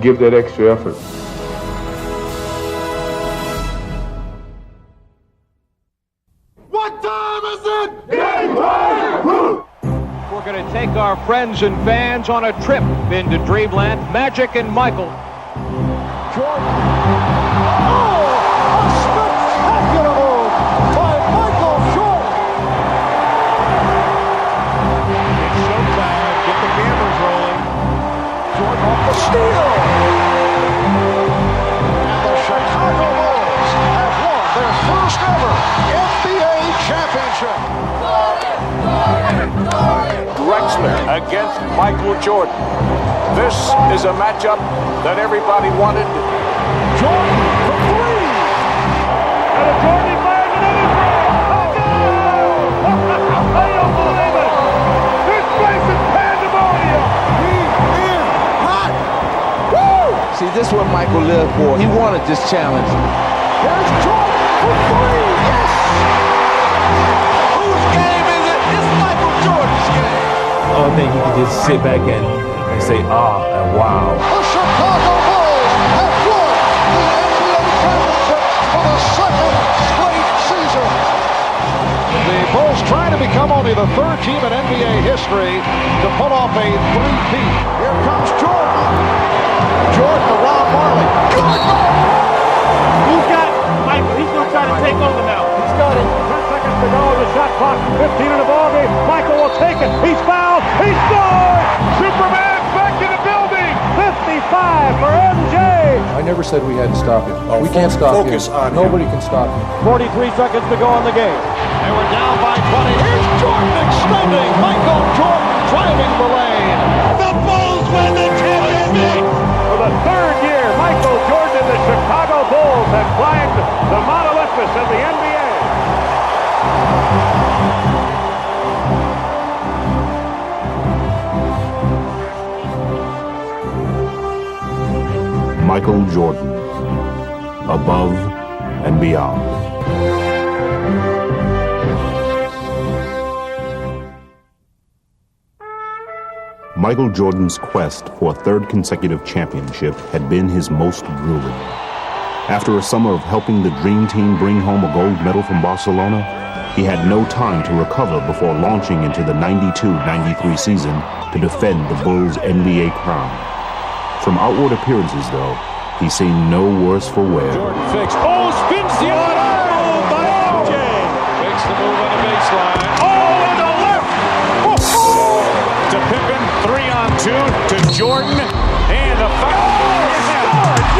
give that extra effort. What time is it? Game time! We're going to take our friends and fans on a trip into Dreamland. Magic and Michael. Jordan. Oh, a spectacular move by Michael Jordan. It's showtime. Get the cameras rolling. Jordan off the steal. And the Chicago Bulls have won their first ever NBA championship. Drexler against Michael Jordan. This is a matchup that everybody wanted. Jordan for three. And a Jordan fires it in his I don't believe it. This place is pandemonium. He is hot. Woo! See, this is what Michael lived for. He wanted this challenge. Here's Jordan for three. Yes! Whose game is it? It's Michael Jordan's game. I think you can just sit back and say, ah, and wow. The Chicago Bulls have won the NBA championship for the second straight season. The Bulls try to become only the third team in NBA history to pull off a three-peat. Here comes Jordan. Jordan to Ron Marley. Jordan! Who's got it? Michael, he's going to try to take over now. He's got it. 10 seconds to go. The shot clock, 15 in the ballgame. Michael will take it. He's fouled. He scored! Superman back in the building. 55 for MJ. I never said we had to stop it. We can't stop him. Nobody can stop him. 43 seconds to go on the game. And we're down by 20. Here's Jordan extending. Michael Jordan driving the lane. The Bulls win the championship. For the third year, Michael Jordan and the Chicago Bulls have climbed the Mount Olympus of the NBA. Michael Jordan, above and beyond. Michael Jordan's quest for a third consecutive championship had been his most grueling. After a summer of helping the Dream Team bring home a gold medal from Barcelona, he had no time to recover before launching into the 92-93 season to defend the Bulls' NBA crown. From outward appearances, though, he seemed no worse for wear. Jordan fakes. Oh, spins the other move by MJ. Makes the move on the baseline. Oh, and the left. Oh, to Pippen, 3-on-2 to Jordan, and a foul.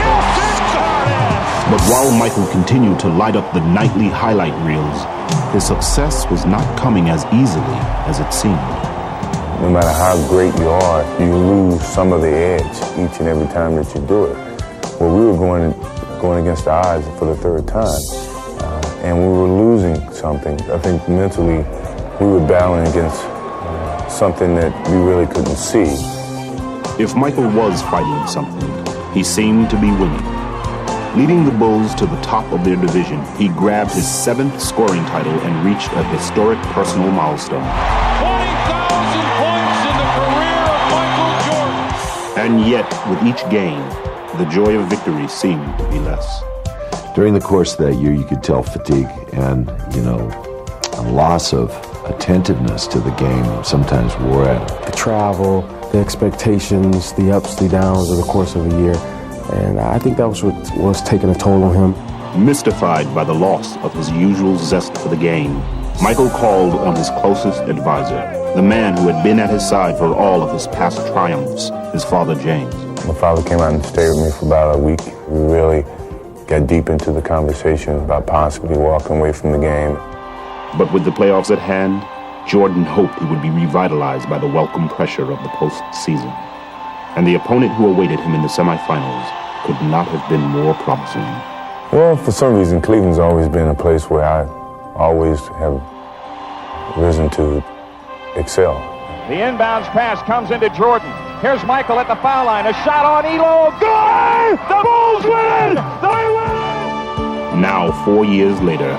Yes, it started. But while Michael continued to light up the nightly highlight reels, his success was not coming as easily as it seemed. No matter how great you are, you lose some of the edge each and every time that you do it. Well, we were going against the odds for the third time, and we were losing something. I think mentally we were battling against something that we really couldn't see. If Michael was fighting something, he seemed to be winning. Leading the Bulls to the top of their division, he grabbed his 7th scoring title and reached a historic personal milestone. 20,000 points in the career of Michael Jordan. And yet, with each game, the joy of victory seemed to be less. During the course of that year, you could tell fatigue and, a loss of attentiveness to the game sometimes wore at it. The travel, the expectations, the ups, the downs of the course of a year. And I think that was what was taking a toll on him. Mystified by the loss of his usual zest for the game, Michael called on his closest advisor, the man who had been at his side for all of his past triumphs, his father James. My father came out and stayed with me for about a week. We really got deep into the conversation about possibly walking away from the game. But with the playoffs at hand, Jordan hoped he would be revitalized by the welcome pressure of the postseason. And the opponent who awaited him in the semifinals could not have been more promising. Well, for some reason, Cleveland's always been a place where I always have risen to excel. The inbounds pass comes into Jordan. Here's Michael at the foul line. A shot on Elo. Good! The Bulls win! They win! Now, 4 years later,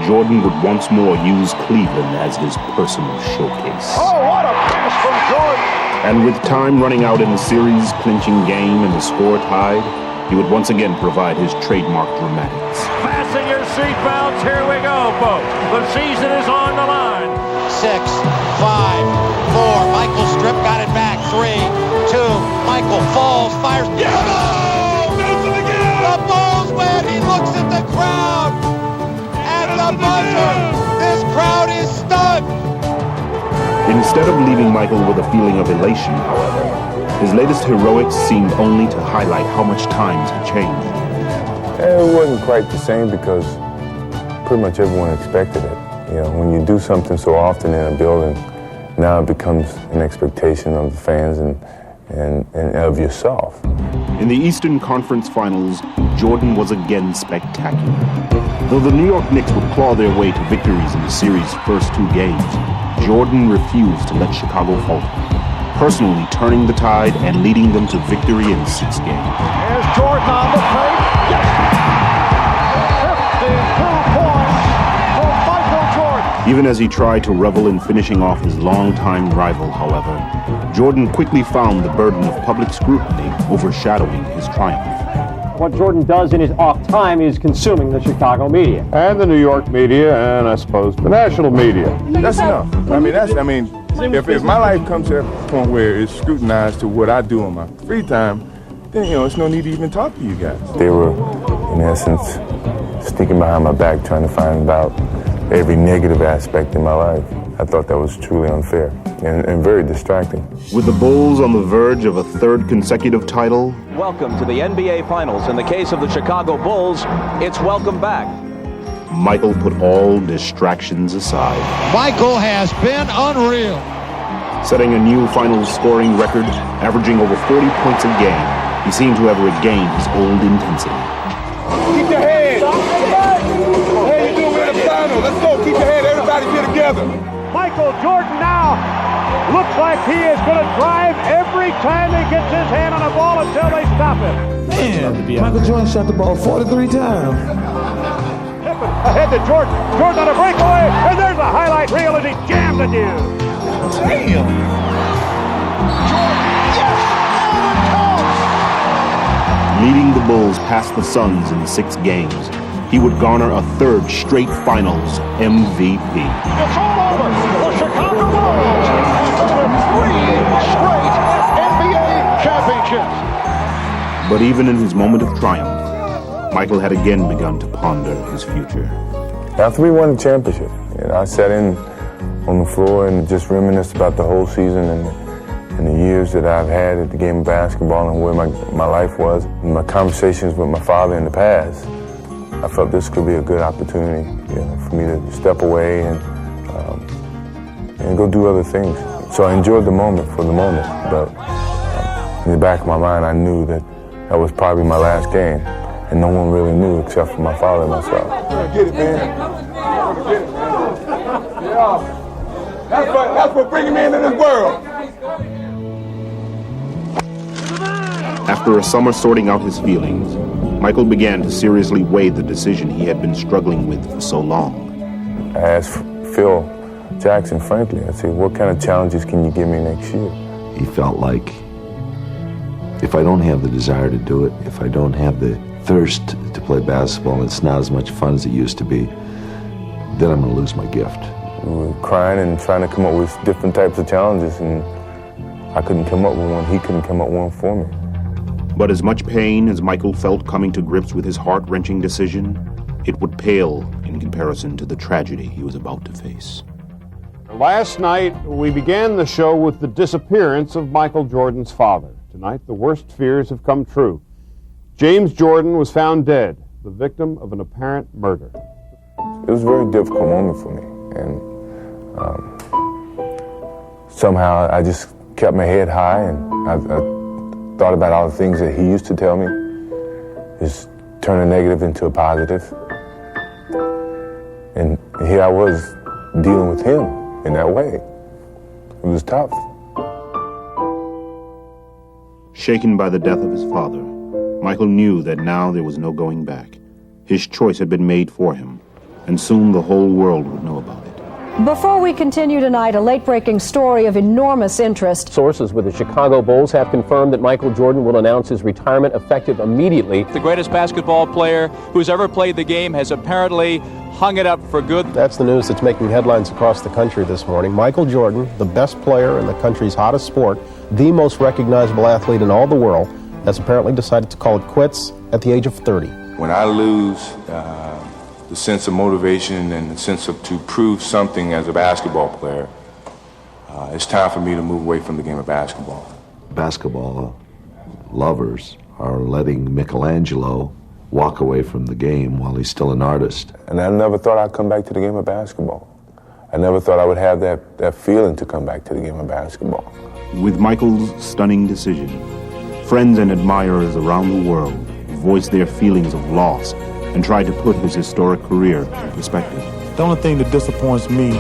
Jordan would once more use Cleveland as his personal showcase. Oh, what a pass from Jordan! And with time running out in the series-clinching game and the score tied, he would once again provide his trademark dramatics. Fasten your seatbelts. Here we go, folks. The season is on the line. 6, 5, 4. Michael Strip got it back. 3, 2. Michael falls, fires. Yeah! Makes it again! The Bulls win. He looks at the crowd. At the buzzer. This crowd is stunned. Instead of leaving Michael with a feeling of elation, however, his latest heroics seemed only to highlight how much times had changed. It wasn't quite the same because pretty much everyone expected it. You know, when you do something so often in a building, now it becomes an expectation of the fans and of yourself. In the Eastern Conference Finals, Jordan was again spectacular. Though the New York Knicks would claw their way to victories in the series' first 2 games, Jordan refused to let Chicago falter, personally turning the tide and leading them to victory in 6 games. Here's Jordan on the plate. Yes! 52 points for Michael Jordan. Even as he tried to revel in finishing off his longtime rival, however, Jordan quickly found the burden of public scrutiny overshadowing his triumph. What Jordan does in his off time is consuming the Chicago media. And the New York media, and I suppose the national media. That's enough. If my life comes to that point where it's scrutinized to what I do on my free time, then, it's no need to even talk to you guys. They were, in essence, sneaking behind my back trying to find out every negative aspect in my life. I thought that was truly unfair and very distracting. With the Bulls on the verge of a 3rd consecutive title, welcome to the NBA Finals. In the case of the Chicago Bulls, it's welcome back. Michael put all distractions aside. Michael has been unreal. Setting a new finals scoring record, averaging over 40 points a game, he seemed to have regained his old intensity. Keep your head. Hey, you doing in the final? Let's go. Keep your head. Everybody's here together. Michael Jordan now looks like he is going to drive every time he gets his hand on a ball until they stop it. Man, Michael Jordan shot the ball 43 times. Pippen ahead to Jordan. Jordan on a breakaway, and there's a highlight reel as he jammed the dude. Damn! Jordan, yes! Leading the Bulls past the Suns in 6 games, he would garner a 3rd straight Finals MVP. It's all over. The Chicago Bulls have 3 straight NBA championships. But even in his moment of triumph, Michael had again begun to ponder his future. After we won the championship, I sat in on the floor and just reminisced about the whole season and the years that I've had at the game of basketball and where my life was. And my conversations with my father in the past, I felt this could be a good opportunity, for me to step away and go do other things. So I enjoyed the moment for the moment, but in the back of my mind, I knew that was probably my last game, and no one really knew except for my father and myself. Get it, man. Get it, man. Yeah. That's what bringing me into this world. After a summer sorting out his feelings, Michael began to seriously weigh the decision he had been struggling with for so long. I asked Phil Jackson, frankly, I said, what kind of challenges can you give me next year? He felt like if I don't have the desire to do it, if I don't have the thirst to play basketball, and it's not as much fun as it used to be, then I'm going to lose my gift. We were crying and trying to come up with different types of challenges, and I couldn't come up with one. He couldn't come up with one for me. But as much pain as Michael felt coming to grips with his heart-wrenching decision, it would pale in comparison to the tragedy he was about to face. Last night, we began the show with the disappearance of Michael Jordan's father. Tonight, the worst fears have come true. James Jordan was found dead, the victim of an apparent murder. It was a very difficult moment for me, and somehow I just kept my head high, and I thought about all the things that he used to tell me, just turn a negative into a positive. And here I was dealing with him in that way. It was tough. Shaken by the death of his father, Michael knew that now there was no going back. His choice had been made for him, and soon the whole world would know about it. Before we continue tonight, a late-breaking story of enormous interest. Sources with the Chicago Bulls have confirmed that Michael Jordan will announce his retirement effective immediately. The greatest basketball player who's ever played the game has apparently hung it up for good. That's the news that's making headlines across the country this morning. Michael Jordan, the best player in the country's hottest sport, the most recognizable athlete in all the world, has apparently decided to call it quits at the age of 30. When I lose the sense of motivation and the sense of to prove something as a basketball player, it's time for me to move away from the game of basketball. Basketball lovers are letting Michelangelo walk away from the game while he's still an artist. And I never thought I'd come back to the game of basketball. I never thought I would have that feeling to come back to the game of basketball. With Michael's stunning decision, friends and admirers around the world voiced their feelings of loss and tried to put his historic career in perspective. The only thing that disappoints me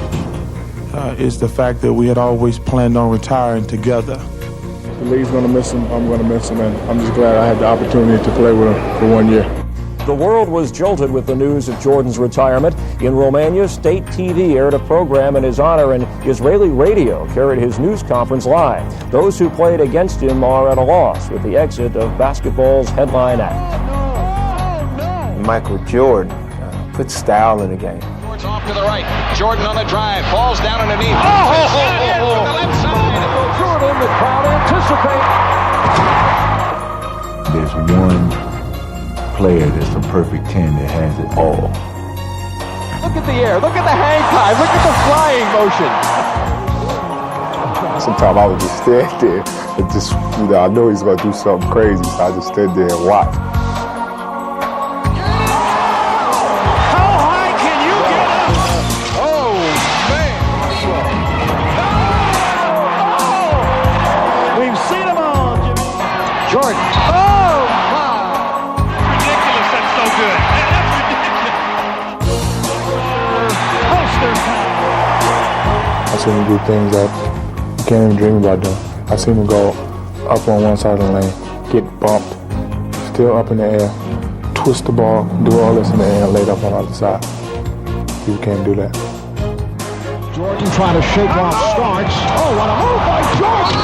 is the fact that we had always planned on retiring together. The league's going to miss him, I'm going to miss him, and I'm just glad I had the opportunity to play with him for 1 year. The world was jolted with the news of Jordan's retirement. In Romania, state TV aired a program in his honor, and Israeli radio carried his news conference live. Those who played against him are at a loss with the exit of basketball's headline act. Michael Jordan put style in the game. Jordan's off to the right. Jordan on the drive. Falls down underneath. From the left side. Jordan, the crowd anticipate. There's one player that's a perfect 10 that has it all. Look at the air. Look at the hang time. Look at the flying motion. Sometimes I would just stand there and just, I know he's going to do something crazy, so I just stand there and watch. I've seen him do things that you can't even dream about doing. I've seen him go up on one side of the lane, get bumped, still up in the air, twist the ball, do all this in the air, and lay it up on the other side. You can't do that. Jordan trying to shake off Starks. Oh, what a move by Jordan!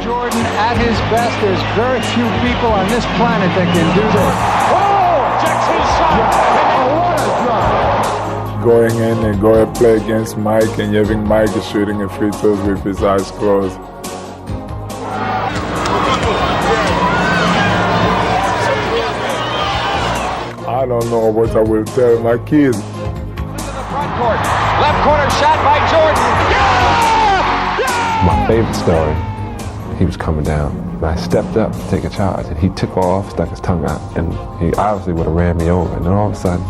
Jordan at his best. There's very few people on this planet that can do this. Oh, checks his shot. Oh, what a drive. Going in and go and play against Mike, and having Mike is shooting a free throws with his eyes closed. I don't know what I will tell my kids. Front court. Left corner shot by Jordan. My favorite story, he was coming down, and I stepped up to take a charge, and he took off, stuck his tongue out, and he obviously would have ran me over. And then all of a sudden,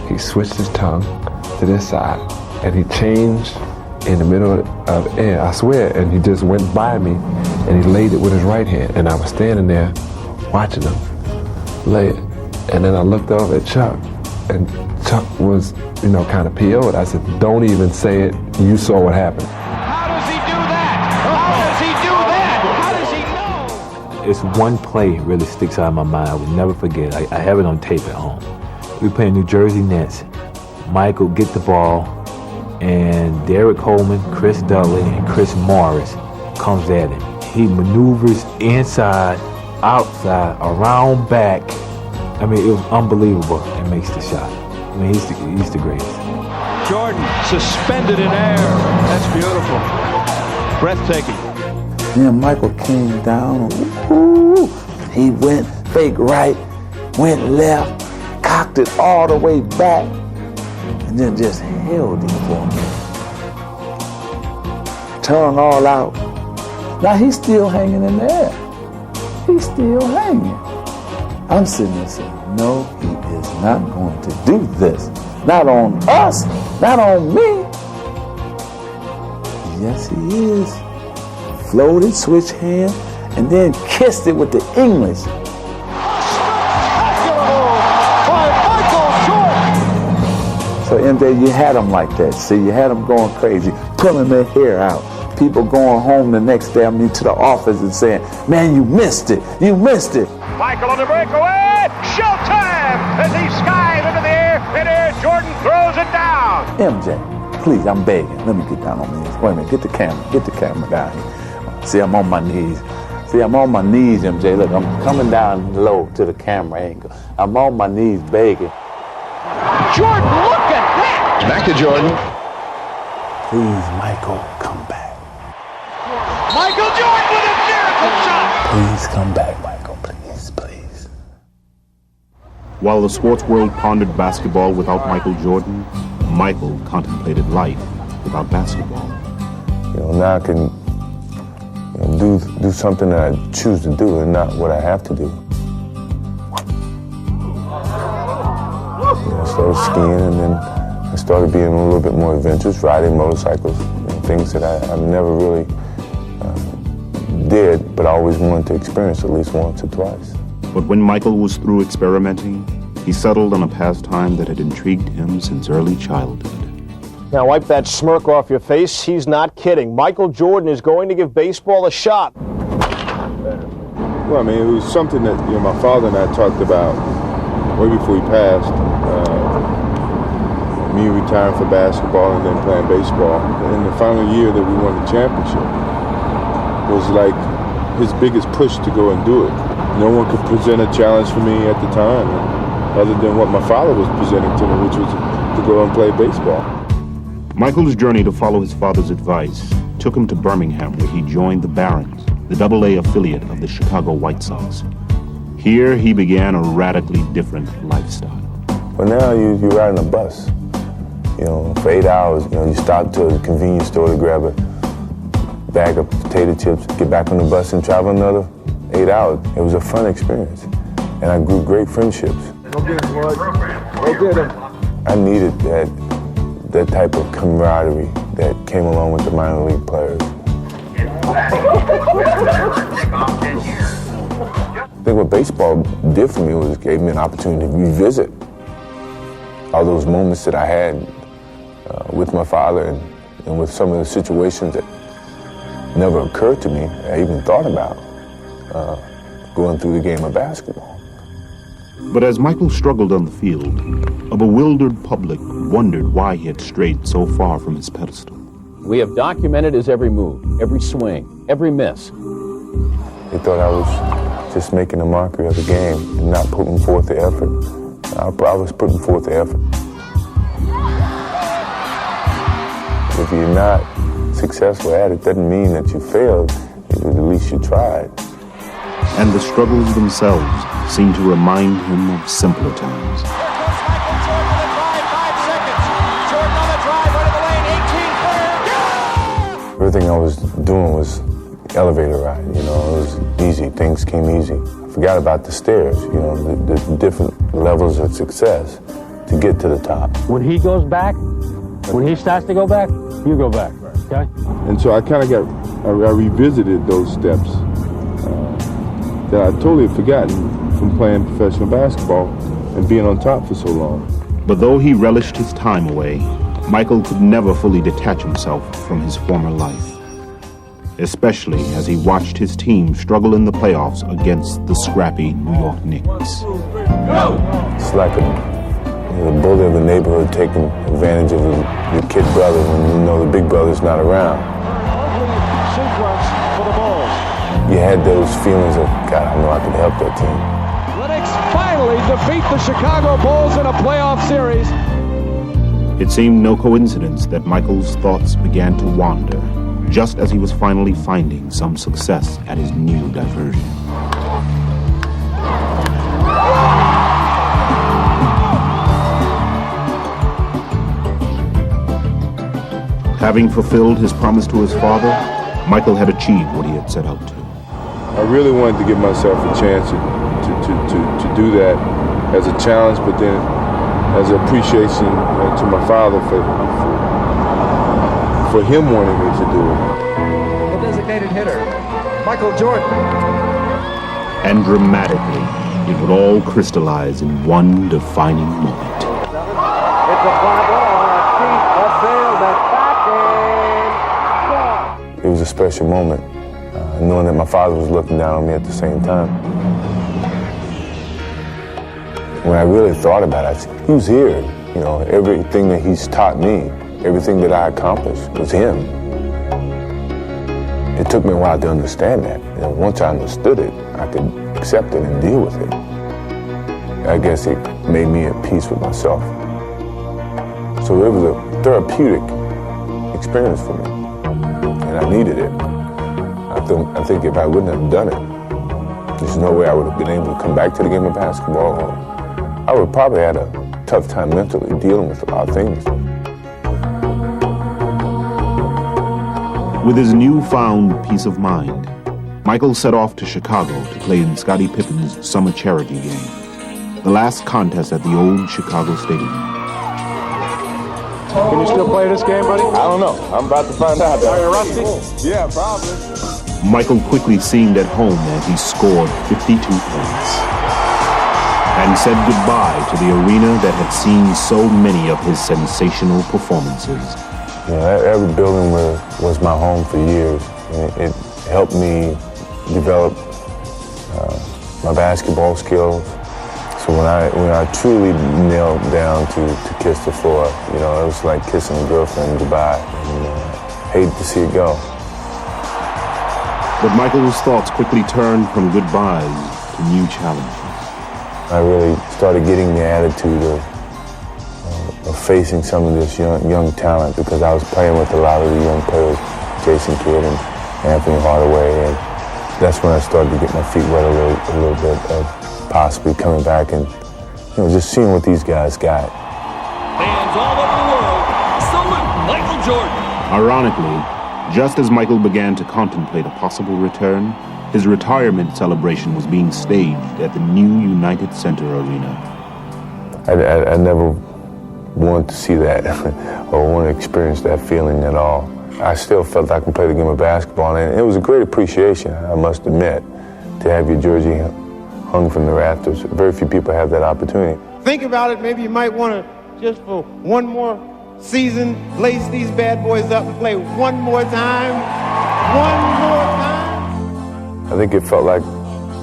he switched his tongue to this side, and he changed in the middle of air, I swear, and he just went by me, and he laid it with his right hand, and I was standing there watching him lay it. And then I looked over at Chuck, and Chuck was, kind of PO'd. I said, don't even say it, you saw what happened. How does he do that? How does he do that? How does he know? It's one play that really sticks out of my mind. I will never forget. I have it on tape at home. We were playing New Jersey Nets. Michael get the ball, and Derek Coleman, Chris Dudley, and Chris Morris comes at him. He maneuvers inside, outside, around back. I mean, it was unbelievable, and makes the shot. I mean, he's the greatest. Jordan suspended in air. That's beautiful. Breathtaking. Then Michael came down. Woo-hoo. He went fake right, went left, cocked it all the way back, and then just held it for me. Tongue all out. Now he's still hanging in there. He's still hanging. I'm sitting there saying, no, he is not going to do this. Not on us, not on me. Yes, he is. Floated, switch hand, and then kissed it with the English. So MJ, you had them like that. See, you had them going crazy, pulling their hair out. People going home the next day, to the office and saying, man, you missed it. You missed it. Michael on the breakaway. Showtime as he skies into the air It is. Jordan throws it down. MJ, please, I'm begging. Let me get down on my knees. Wait a minute. Get the camera down here. See, I'm on my knees. MJ. Look, I'm coming down low to the camera angle. I'm on my knees begging. Jordan, look at that. Back to Jordan. Please, Michael, come back. Michael Jordan with a miracle shot. Please come back, Michael. Please. While the sports world pondered basketball without Michael Jordan, Michael contemplated life without basketball. Now I can do something that I choose to do and not what I have to do. I started skiing, and then I started being a little bit more adventurous, riding motorcycles, things that I've never really did, but I always wanted to experience at least once or twice. But when Michael was through experimenting, he settled on a pastime that had intrigued him since early childhood. Now wipe that smirk off your face. He's not kidding. Michael Jordan is going to give baseball a shot. Well, I mean, it was something that my father and I talked about way before he passed. Me retiring for basketball and then playing baseball. And the final year that we won the championship was like his biggest push to go and do it. No one could present a challenge for me at the time, other than what my father was presenting to me, which was to go and play baseball. Michael's journey to follow his father's advice took him to Birmingham, where he joined the Barons, the AA affiliate of the Chicago White Sox. Here he began a radically different lifestyle. But now you're riding a bus. For 8 hours, you stop to a convenience store to grab a bag of potato chips, get back on the bus and travel another 8 hours. It was a fun experience, and I grew great friendships. Go get him, Bud. Go get him. I needed that type of camaraderie that came along with the minor league players. I think what baseball did for me was it gave me an opportunity to revisit all those moments that I had with my father and with some of the situations that never occurred to me, I even thought about going through the game of basketball. But as Michael struggled on the field, a bewildered public wondered why he had strayed so far from his pedestal. We have documented his every move, every swing, every miss. They thought I was just making a mockery of the game and not putting forth the effort. I was putting forth the effort. If you're not successful at it, doesn't mean that you failed. At least you tried. And the struggles themselves seemed to remind him of simpler times. Everything I was doing was elevator ride, it was easy, things came easy. I forgot about the stairs, the different levels of success to get to the top. When he goes back, when he starts to go back, you go back, okay? And so I kind of I revisited those steps that I totally had forgotten from playing professional basketball and being on top for so long. But though he relished his time away, Michael could never fully detach himself from his former life, especially as he watched his team struggle in the playoffs against the scrappy New York Knicks. It's like the bully of the neighborhood taking advantage of the kid brother when the big brother's not around. Sequence for the Bulls. You had those feelings of, God, I know I can help that team. Lennox finally defeat the Chicago Bulls in a playoff series. It seemed no coincidence that Michael's thoughts began to wander just as he was finally finding some success at his new diversion. Having fulfilled his promise to his father, Michael had achieved what he had set out to. I really wanted to give myself a chance to do that as a challenge, but then as an appreciation to my father for him wanting me to do it. The designated hitter, Michael Jordan. And dramatically, it would all crystallize in one defining moment. It's a fly ball, a deep, a sail, that's back and It was a special moment, knowing that my father was looking down on me at the same time. When I really thought about it, he was here. You know, everything that he's taught me, everything that I accomplished was him. It took me a while to understand that. And once I understood it, I could accept it and deal with it. I guess it made me at peace with myself. So it was a therapeutic experience for me, and I needed it. I think if I wouldn't have done it, there's no way I would have been able to come back to the game of basketball. I would probably had a tough time mentally dealing with a lot of things. With his newfound peace of mind, Michael set off to Chicago to play in Scottie Pippen's summer charity game, the last contest at the old Chicago Stadium. Can you still play this game, buddy? I don't know. I'm about to find out. Are you rusty? Yeah, probably. Michael quickly seemed at home as he scored 52 points and said goodbye to the arena that had seen so many of his sensational performances. You know, every building was my home for years, and it helped me develop my basketball skills. So when I truly knelt down to kiss the floor, you know, it was like kissing a girlfriend goodbye, and hated to see it go. But Michael's thoughts quickly turned from goodbyes to new challenges. I really started getting the attitude of facing some of this young talent, because I was playing with a lot of the young players, Jason Kidd and Anthony Hardaway, and that's when I started to get my feet wet a little bit of possibly coming back and just seeing what these guys got. Fans all over the world salute Michael Jordan. Ironically, just as Michael began to contemplate a possible return, his retirement celebration was being staged at the new United Center Arena. I never wanted to see that or want to experience that feeling at all. I still felt I could play the game of basketball, and it was a great appreciation, I must admit, to have your jersey hung from the rafters. Very few people have that opportunity. Think about it, maybe you might want to, just for one more season, lace these bad boys up and play one more time. One more time. I think it felt like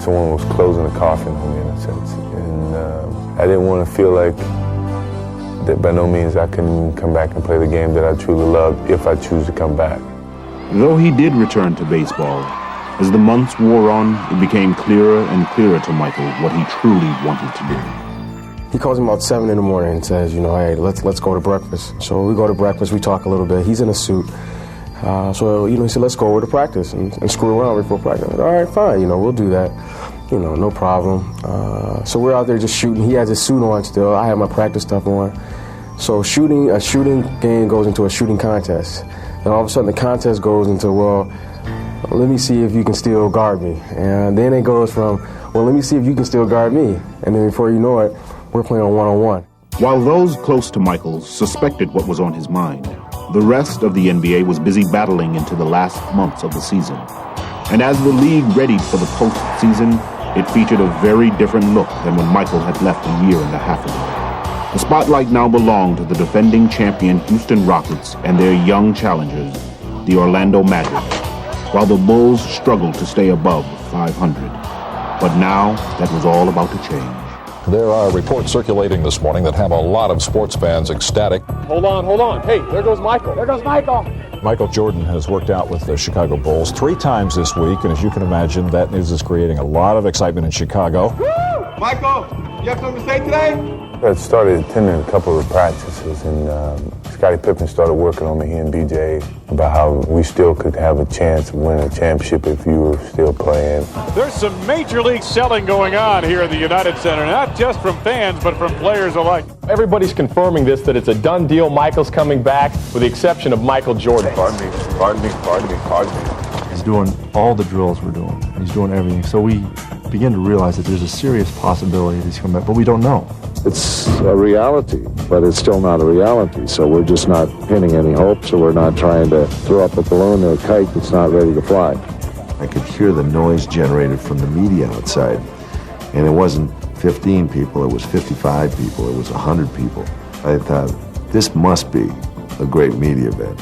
someone was closing a coffin on me in a sense. And I didn't want to feel like that by no means I can come back and play the game that I truly love if I choose to come back. Though he did return to baseball, as the months wore on, it became clearer and clearer to Michael what he truly wanted to do. He calls me about 7 in the morning and says, hey, let's go to breakfast. So we go to breakfast, we talk a little bit. He's in a suit. So he said, let's go over to practice and screw around before practice. All right, fine, we'll do that. No problem. So we're out there just shooting. He has his suit on still. I have my practice stuff on. So a shooting game goes into a shooting contest. And all of a sudden the contest goes into, let me see if you can still guard me. And then it goes from, let me see if you can still guard me. And then before you know it, we're playing on one-on-one. While those close to Michael suspected what was on his mind, the rest of the NBA was busy battling into the last months of the season. And as the league readied for the postseason, it featured a very different look than when Michael had left a year and a half ago. The spotlight now belonged to the defending champion Houston Rockets and their young challengers, the Orlando Magic, while the Bulls struggled to stay above 500. But now, that was all about to change. There are reports circulating this morning that have a lot of sports fans ecstatic. Hold on. Hey, there goes Michael. Michael Jordan has worked out with the Chicago Bulls 3 times this week, and as you can imagine, that news is creating a lot of excitement in Chicago. Woo! Michael, you have something to say today? I started attending a couple of practices, and Scottie Pippen started working on me, he and BJ, about how we still could have a chance of winning a championship if you were still playing. There's some major league selling going on here at the United Center, not just from fans, but from players alike. Everybody's confirming that it's a done deal. Michael's coming back, with the exception of Michael Jordan. Pardon me. He's doing all the drills we're doing. He's doing everything. So we begin to realize that there's a serious possibility that he's coming back, but we don't know. It's a reality, but it's still not a reality. So we're just not pinning any hopes, or we're not trying to throw up a balloon or a kite that's not ready to fly. I could hear the noise generated from the media outside. And it wasn't 15 people, it was 55 people, it was 100 people. I thought, this must be a great media event.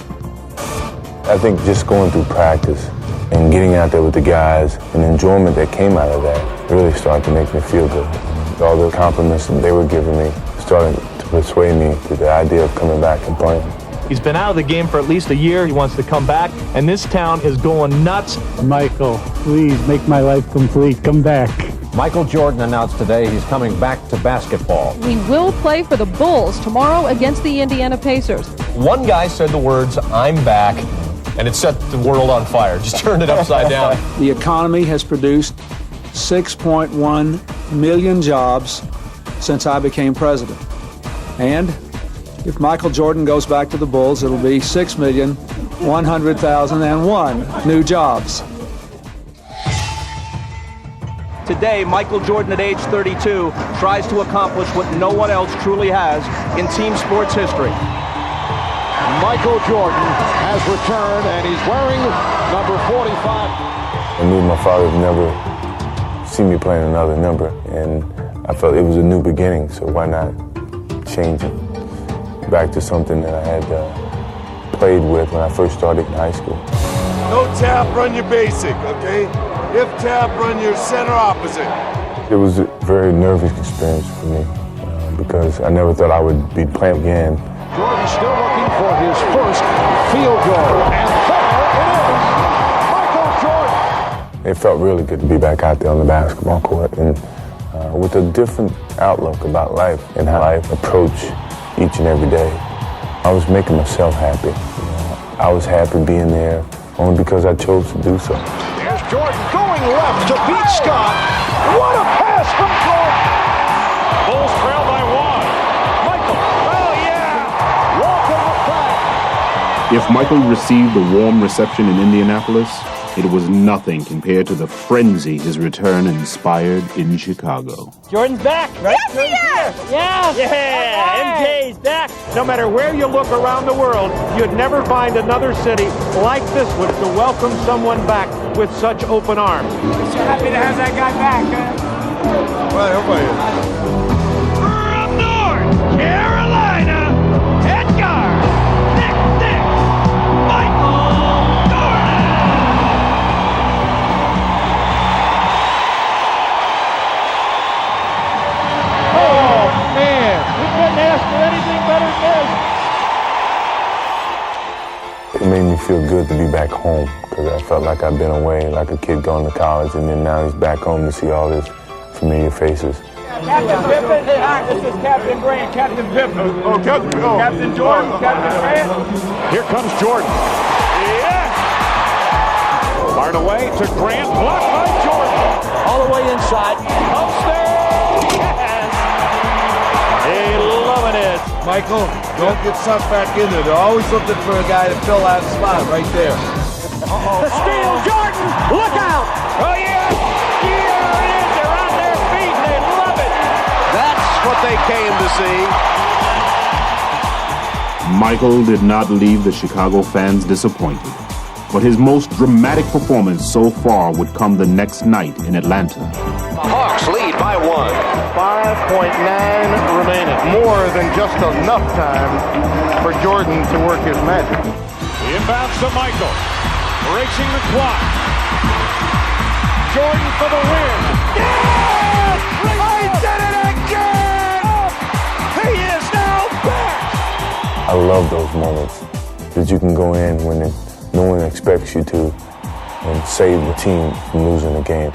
I think just going through practice and getting out there with the guys and the enjoyment that came out of that really started to make me feel good. All the compliments that they were giving me started to to persuade me to the idea of coming back and playing. He's been out of the game for at least a year. He wants to come back, and this town is going nuts. Michael, please make my life complete. Come back. Michael Jordan announced today he's coming back to basketball. He will play for the Bulls tomorrow against the Indiana Pacers. One guy said the words, "I'm back," and it set the world on fire. Just turned it upside down. The economy has produced 6.1 million jobs since I became president. And if Michael Jordan goes back to the Bulls, it'll be 6,100,001 new jobs. Today, Michael Jordan, at age 32, tries to accomplish what no one else truly has in team sports history. Michael Jordan has returned, and he's wearing number 45. I knew my father would never see me playing another number, and I felt it was a new beginning, so why not change it back to something that I had played with when I first started in high school. No tap, run your basic, okay? If tap, run your center opposite. It was a very nervous experience for me because I never thought I would be playing again. Jordan still looking for his first field goal, and there it is, Michael Jordan. It felt really good to be back out there on the basketball court and with a different outlook about life and how I approach each and every day. I was making myself happy. I was happy being there only because I chose to do so. Here's Jordan going left to beat Scott. What a pass from Jordan! Bulls trail by one. Michael, oh yeah! Welcome back. If Michael received a warm reception in Indianapolis, it was nothing compared to the frenzy his return inspired in Chicago. Jordan's back, right? Yes, Yeah, MJ's back. No matter where you look around the world, you'd never find another city like this one to welcome someone back with such open arms. So happy to have that guy back, huh? Well, everybody is. From North Carolina, head guard, Nick, Michael Jordan. Oh, man. We couldn't ask for anything better than this. It made me feel good to be back home because I felt like I'd been away, like a kid going to college, and then now he's back home to see all his familiar faces. Captain Pippen, this is Captain Grant, Captain Pippen. Oh, Captain Jordan, Captain Grant. Here comes Jordan. Yeah! Fired away to Grant, blocked by Jordan. All the way inside. Upstairs! Yes! They loving it. Michael, don't get sucked back in there. They're always looking for a guy to fill that spot right there. The steal, Jordan! Look out! Oh, yeah! Here it is! They're on their feet. They love it. That's what they came to see. Michael did not leave the Chicago fans disappointed, but his most dramatic performance so far would come the next night in Atlanta. Hawks lead by 1. 5.9 remaining. More than just enough time for Jordan to work his magic. The inbounds to Michael. Racing the clock. Jordan for the win. Yes! He did it again! He is now back! I love those moments that you can go in when no one expects you to and save the team from losing the game.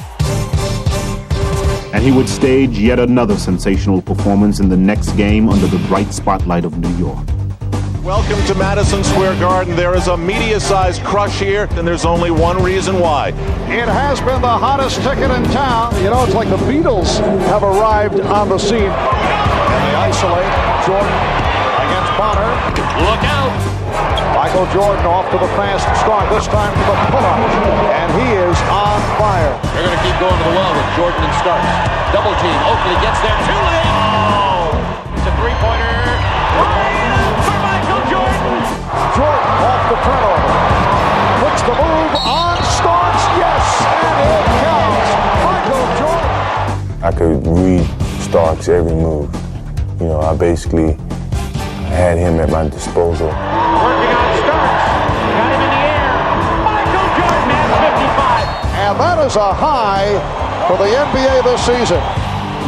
And he would stage yet another sensational performance in the next game under the bright spotlight of New York. Welcome to Madison Square Garden. There is a media-sized crush here, and there's only one reason why. It has been the hottest ticket in town. You know, it's like the Beatles have arrived on the scene. And they isolate Jordan against Bonner. Look out! Michael Jordan off to the fast start, this time to the pull-up. And he is on fire. They're going to keep going to the well with Jordan and Starks. Double team. Oakley gets there too late. Oh! It's a three-pointer. For Michael Jordan! Jordan off the turnover. Puts the move on Starks. Yes! And it counts. Michael Jordan. I could read Starks' every move. You know, I basically had him at my disposal. Working on Starks. Got him in the air. Michael Jordan has 55. And that is a high for the NBA this season.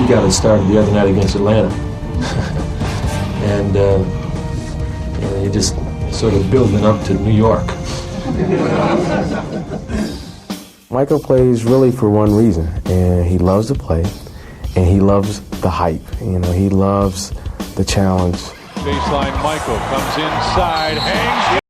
You got it started the other night against Atlanta. and you're just sort of building up to New York. Michael plays really for one reason, and he loves to play, and he loves the hype. You know, he loves the challenge. Baseline, Michael comes inside, hangs.